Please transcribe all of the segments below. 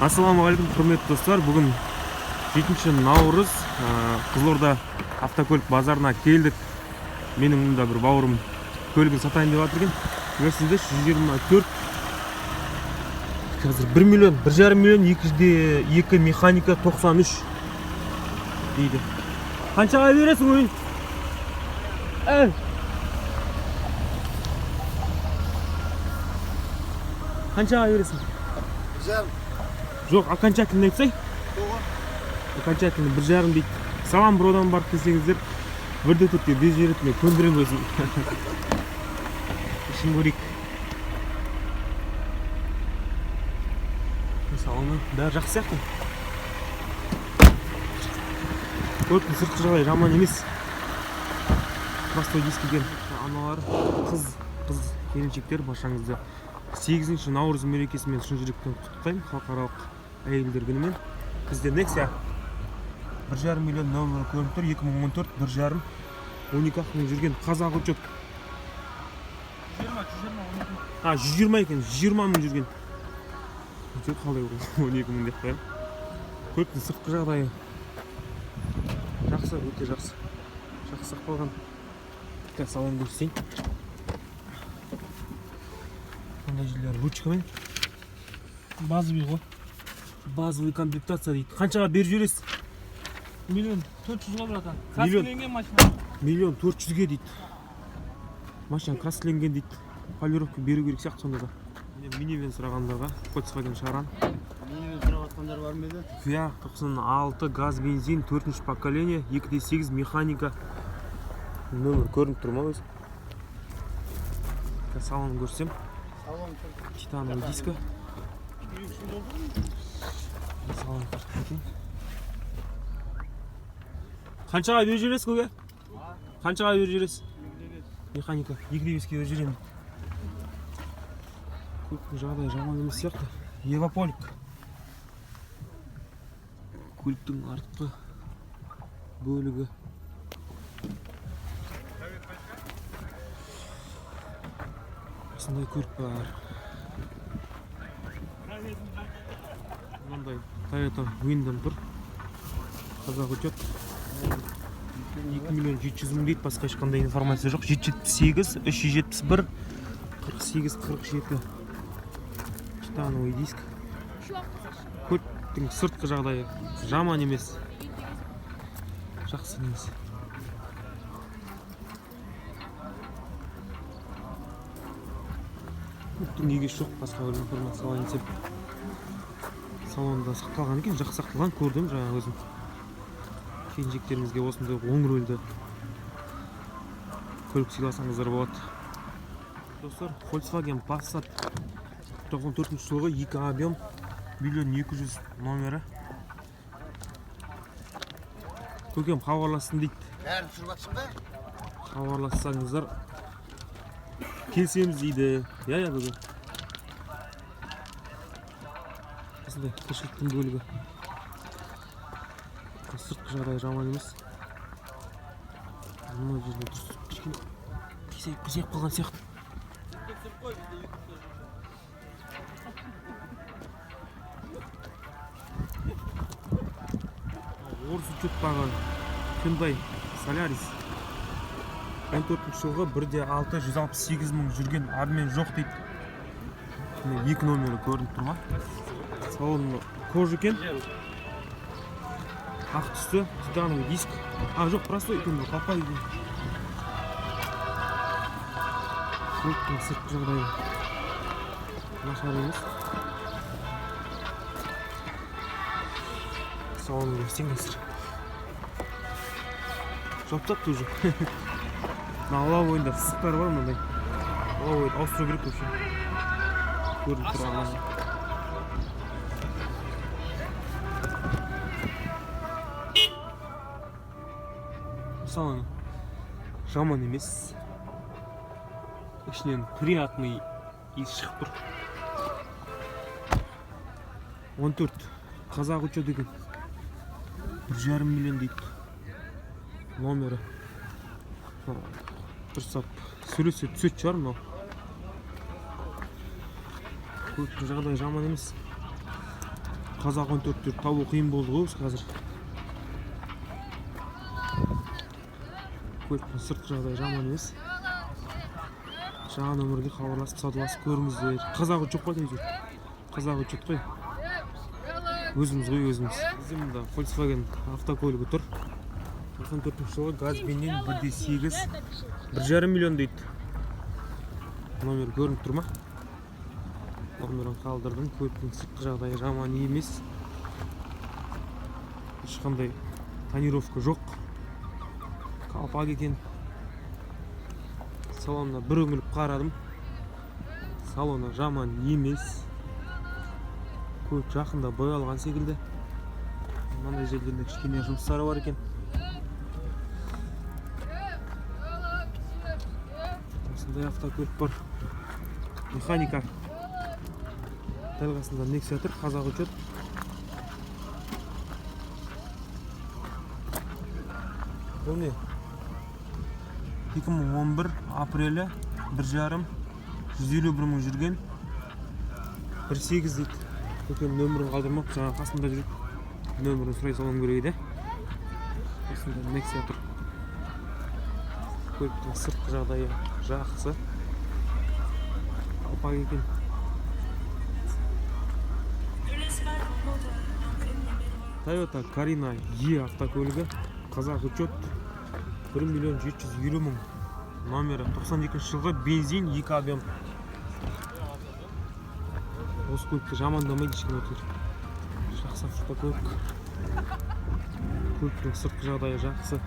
Ассалаумағалейкум, құрметті достар. Бүгін 7 наурыз, Қызылорда автокөлік базарына келдік. Менің мұнда бір бауырым көлігін сатайын деп жатыр екен. Көрсеңіздер, 124, қазір 1 миллион, 1,5 миллион, 2 механика 93 дейді. Қаншаға бересің ойын? Қаншаға бересің? Жоқ, окончательно айтсай? Окончательно 1,5 дейді. Салам бродан барып десеңіздер, 1,4-ге без жеретіне көндірем өзім. Ішін көрейік. Мысалы, бәрі жақсы сияқты. Көліктің сыртқы жағдайы жаман емес. Простой диск екен. Аналар қыз келіншектер, баршаңызды 8 наурыз мерекесімен шын жүректен құттықтаймын. Халықаралық әйелдер күнімен. Бізде Nexia 1,5 миллион номері көрініп тұр. 2014 1,5 12 ақымен жүрген қазақ учет. 120 екен, 20 мың жүрген. Учет қалай ғой, 12 мың деп қоям. Көліктің сыртқы жағдайы жақсы, өте жақсы. Жақсы сақталған. Салон көрсетейін. Қандай жерлері ручкамен. Базовый ғой. Базовый комплектация дейді. Қаншаға беріп жібересіз? 1,400,000 братан. Краскіленген машина. 1,400,000 дейді. Машина краскіленген дейді. Полировка беру керек сияқты сонда да. Минивен сұрағандарға Volkswagen Шаран. Минивен сұрағатқандар бар ма еді? Фиа 96 газ бензин 4-ші поколение 2,8 механика. Нөмір көрініп тұр ма өзі? Салон көрсем. Титановый диска. Салон көрсем. Қаншаға беріп жүресіз көге? Қаншаға беріп жүресіз? Механика 2,5-ге беріп жүремін. Көліктің жағдайы жаман емес сияқты. Еваполик. Көліктің артқы бөлігі. Осындай көлік бар. Мынандай Toyota Windom тұр. Қазақ учет. 2,700,000 дейді, басқа ешқандай информация жоқ. 778, 371, 48, 47. Титановый диск. Көліктің сыртқы жағдайы жаман емес. Жақсы емес. Көліктің егесі жоқ, басқа бір информация алайын десем. Салонда сақталған екен, жақсы сақталған, көрдім жаңа өзім. Келіншектеріңізге осындай оң рөлді көлік сыйласаңыздар болады. Достар, Volkswagen Passat 94 жылғы 2 объем 1,200,000 номері. Көкем хабарласын дейді. Бәрін түсіріп ба? Хабарлассаңыздар келсеміз дейді. Я көкем. Осындай тіршіліктің бөлігі. Сыртқы жағдайы жаман емес. Мына жерде кішкене кесек қалған сияқты. Орыс учет баған Hyundai Solaris 14 жылғы 1,6 168 мың жүрген, адмен жоқ дейді. 2 номері көрініп тұр ма? Салон кожа екен. Ақ түсті, титановый диск. Жоқ, простой екен, папа екен. Көліктің сыртқы жағдайы нашар емес. Салон көрсең қазір. Жоптапты уже. Ала бойында сызықтар бар мынандай. Ала бойында ауыстыру керек вообще. Көрініп тұрған. Салон жаман емес. Ішінен приятный иіс шығып тұр. 14 қазақ учет екен. 1,5 миллион дейді. Номері. Дұрыстап сөйлесе түсет шығар мынау. Көліктің жағдайы жаман емес. қазақ 14 табу қиын болды ғой қазір. Көліктің сыртқы жағдайы жаман емес. Жаңа нөмірге хабарласып саудаласып көріңіздер. Қазақ жоқ па дейсіз? Қазақ жоқ қой. Өзіміз ғой өзіміз. Бізде мында Volkswagen автокөлігі тұр. 94 жылғы газ бензин 1.8 1,5 миллион дейді. Номер көрініп тұр ма? Номерін қалдырдым. Көліктің сыртқы жағдайы жаман емес. Ешқандай тонировка жоқ. Қалпақ екен. Салонына бір үңіліп қарадым. Салоны жаман емес. Көлік жақында боялған секілді. Мынандай жерлерінде кішкене жұмыстары бар екен. Осындай автокөлік бар. Механика. Дәл қасында Nexia тұр, қазақ учет. Бұл не? 2011 апрелі 1,5 151 мың жүрген. 1.8 дейді. Көкен нөмірін қалдырмап, жаңа қасында жүріп нөмірін сұрай салам керек еді. Осында Nexia тұр. Көліктің сыртқы жағдайы жақсы. Қалпақ екен. Toyota Carina E автокөлігі. Қазақ учет. 1.750.000 номері. 92 жылғы бензин 2 объем. Осы көлікті жамандамайды ешкім өтір. Жақсы автокөлік. Көліктің сыртқы жағдайы жақсы.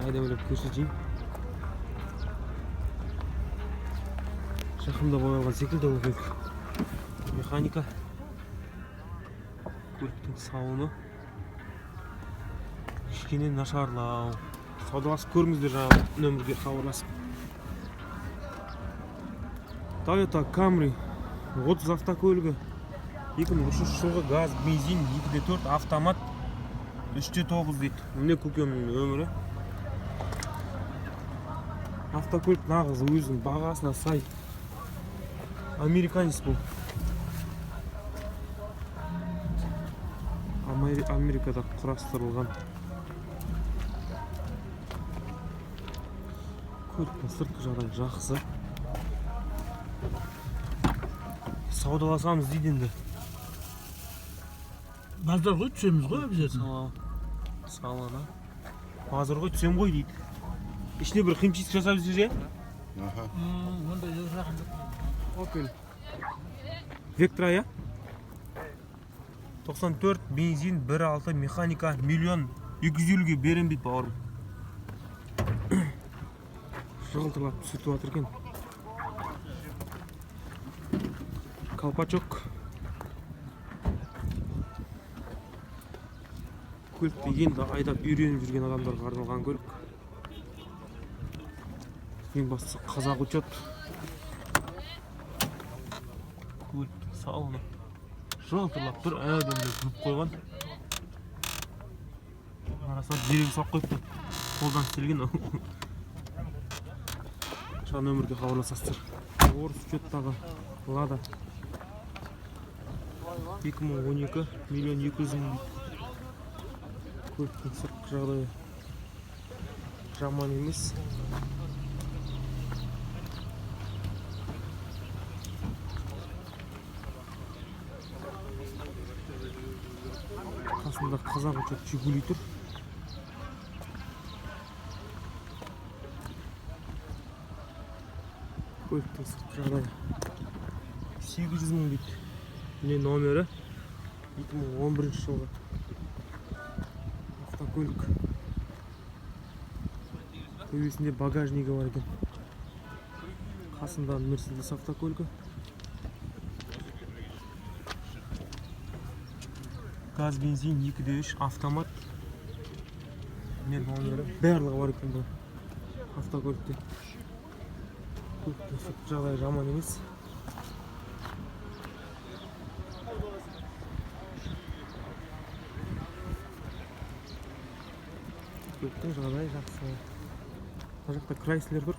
Айдамалап көрсетейін. Жақында боялған секілді ол көлік. Механика. Көліктің салоны кішкене нашарлау. Саудаласып көріңіздер жаңа нөмірге хабарласып. Toyota Camry 30 автокөлігі. 2003 жылғы газ, бензин, 2.4 автомат, 3.9 дейді. Міне көкемнің өмірі. Автокөлік нағыз өзінің бағасына сай. Американец бұл. Америкада құрастырылған. Көліктің сыртқы жағдайы жақсы. Саудаласамыз дейді енді. Базар ғой түсеміз ғой обязательно. Салона. Базар ғой түсем ғой дейді. Ішіне бір химчистка жасап жіберсе? Ондай жақын жоқ. Opel Vectra я? 94 бензин 1.6 механика 1.250.000-ге берем дейді бауырым. Жығылтырлап түсіртіп жатыр екен. Колпачок. Көлікті енді айдап үйреніп жүрген адамдарға арналған көлік. Ең бастысы қазақ учет. Көліктің салоны жалтырлап тұр, әдемі жүріп қойған. Арасына дереу салып қойыпты. Қолдан істелген. Жаңа нөмірге хабарласасыздар. Орыс учеттағы Lada 2012 1.200.000. Көліктің сыртқы жағдайы жаман емес. Қасында қазақ учет Жигули тұр. Көліктің сыртқы жағдайы 800 мың дейді. Міне номері 2011 жылғы автокөлік. Төбесінде багажнигі бар екен. Қасында Mercedes автокөлігі. Газ, бензин 2.3 автомат. Мен номері барлығы бар екен бұл автокөлікте. Көліктің сыртқы жағдайы жаман емес. Көліктің жағдайы жақсы. Мына жақта Chrysler тұр.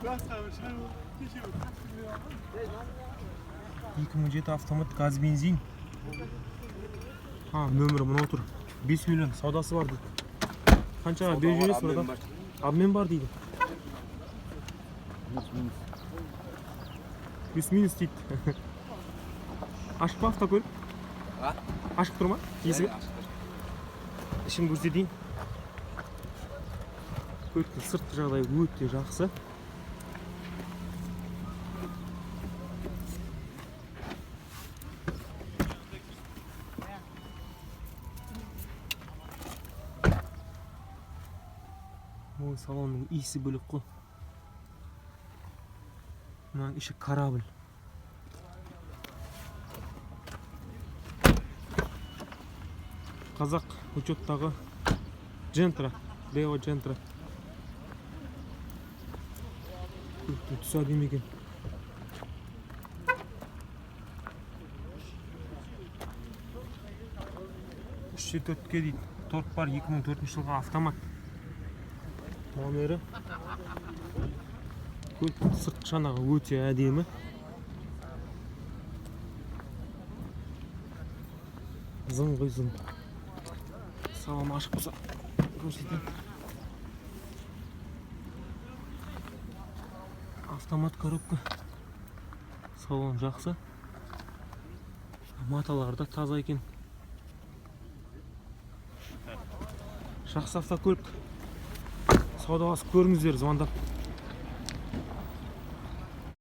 2007 автомат газ бензин. Нөмірі мынау тұр. 5 миллион саудасы бар дейді. Қаншаға беріп жібересіз burada? Обмен бар дейді. Плюс минус дейді. Ашық па автокөлік? Ашық тұр ма? Есігі? Ішін көрсетейін. Көліктің сыртқы жағдайы өте жақсы. Ой, салонның иісі бөлек қой. Мынаның іші корабль. Қазақ учеттағы Джентра, Део Джентра. Көліктің түсі әдемі екен. Үш жеті дейді. Торп бар, 2004 жылғы автомат. Номері. Көліктің сыртқы шанағы өте әдемі. Зың ғой зың. Салон ашық болса көрсетейін. Автомат коробка. Салон жақсы. Маталары да таза екен. Жақсы автокөлік. Саудаласып көріңіздер, звондап.